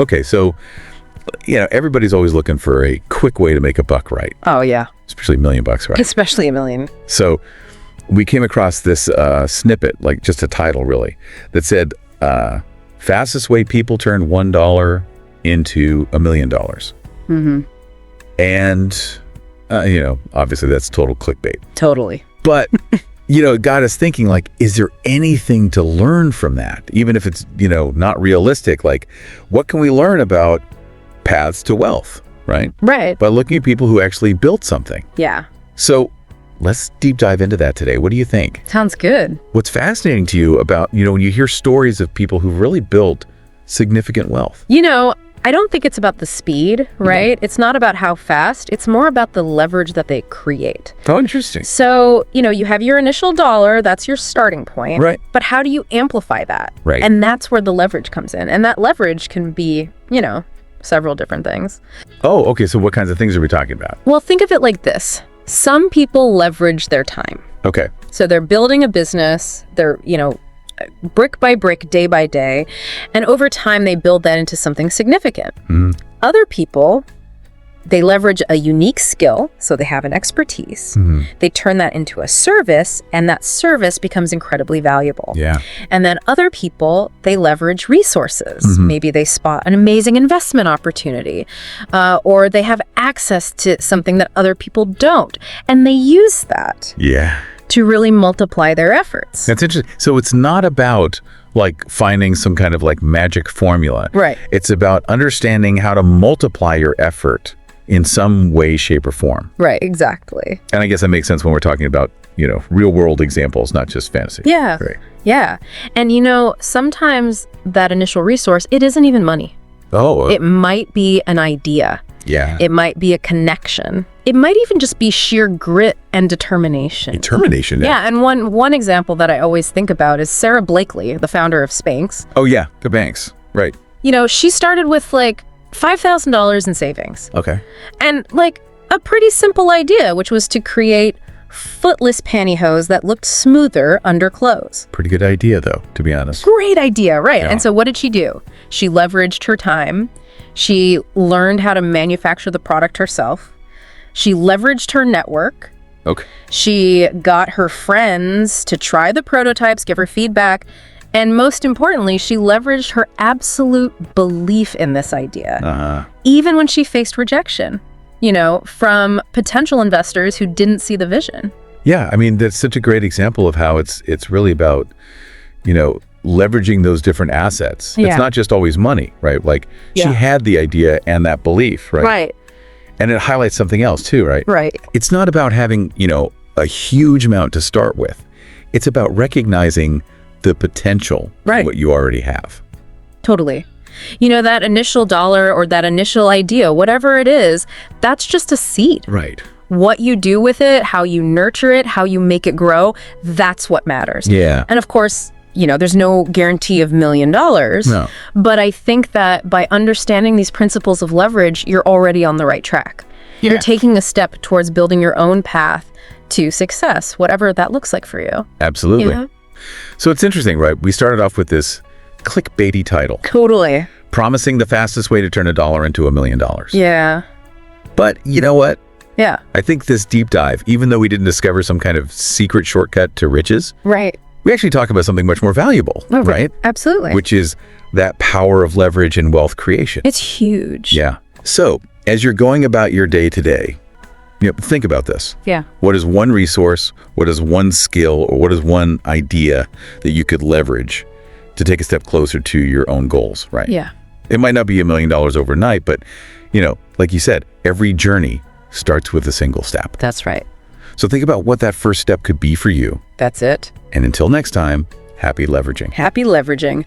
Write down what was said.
Okay, so, everybody's always looking for a quick way to make a buck, right? Oh, yeah. Especially $1 million bucks, right? Especially $1 million. So we came across this snippet, like just a title really, that said, fastest way people turn $1 into $1 million. Mm-hmm. And, obviously that's total clickbait. Totally. But, it got us thinking, like, is there anything to learn from that? Even if it's, not realistic, like, what can we learn about paths to wealth, right? Right. By looking at people who actually built something. Yeah. So let's deep dive into that today. What do you think? Sounds good. What's fascinating to you about, when you hear stories of people who really built significant wealth? I don't think it's about the speed, right? It's not about how fast. It's more about the leverage that they create. Oh, interesting. So, you have your initial dollar. That's your starting point. Right. But how do you amplify that? Right. And that's where the leverage comes in. And that leverage can be, several different things. Oh, okay. So what kinds of things are we talking about? Well, think of it like this. Some people leverage their time. Okay. So they're building a business. They're, brick by brick, day by day. And over time, they build that into something significant. Mm-hmm. Other people, they leverage a unique skill. So they have an expertise. Mm-hmm. They turn that into a service, and that service becomes incredibly valuable. Yeah. And then other people, they leverage resources. Mm-hmm. Maybe they spot an amazing investment opportunity, or they have access to something that other people don't. And they use that. Yeah. To really multiply their efforts. That's interesting. So it's not about like finding some kind of like magic formula. Right. It's about understanding how to multiply your effort in some way, shape, or form. Right, exactly. And I guess that makes sense when we're talking about, real world examples, not just fantasy. Yeah. Right. Yeah. And sometimes that initial resource, it isn't even money. Oh. It might be an idea. Yeah. It might be a connection. It might even just be sheer grit and determination. Determination. Yeah, and one example that I always think about is Sarah Blakely, the founder of Spanx. Oh, yeah. The banks. Right. She started with like $5,000 in savings. Okay. And like a pretty simple idea, which was to create footless pantyhose that looked smoother under clothes. Pretty good idea, though, to be honest. Great idea, right. Yeah. And so what did she do? She leveraged her time. She learned how to manufacture the product herself. She leveraged her network. Okay. She got her friends to try the prototypes, give her feedback. And most importantly, she leveraged her absolute belief in this idea, even when she faced rejection, from potential investors who didn't see the vision. Yeah, I mean, that's such a great example of how it's really about, leveraging those different assets. Yeah. It's not just always money, right? Like Yeah. she had the idea and that belief, right? Right. And it highlights something else too, right? Right. It's not about having, a huge amount to start with. It's about recognizing the potential of what you already have. Totally. That initial dollar or that initial idea, whatever it is, that's just a seed. Right. What you do with it, how you nurture it, how you make it grow, that's what matters. Yeah. And of course, there's no guarantee of $1 million. No. But I think that by understanding these principles of leverage, you're already on the right track. Yeah. You're taking a step towards building your own path to success, whatever that looks like for you. Absolutely. So it's interesting, right? We started off with this clickbaity title. Totally. Promising the fastest way to turn $1 into $1 million. Yeah. But you know what? Yeah. I think this deep dive, even though we didn't discover some kind of secret shortcut to riches, Right. we actually talk about something much more valuable, right? Absolutely. Which is that power of leverage and wealth creation. It's huge. Yeah. So as you're going about your day to day, think about this. Yeah. What is one resource, what is one skill, or what is one idea that you could leverage to take a step closer to your own goals, right? Yeah. It might not be $1 million overnight, but, like you said, every journey starts with a single step. That's right. So think about what that first step could be for you. That's it. And until next time, happy leveraging. Happy leveraging.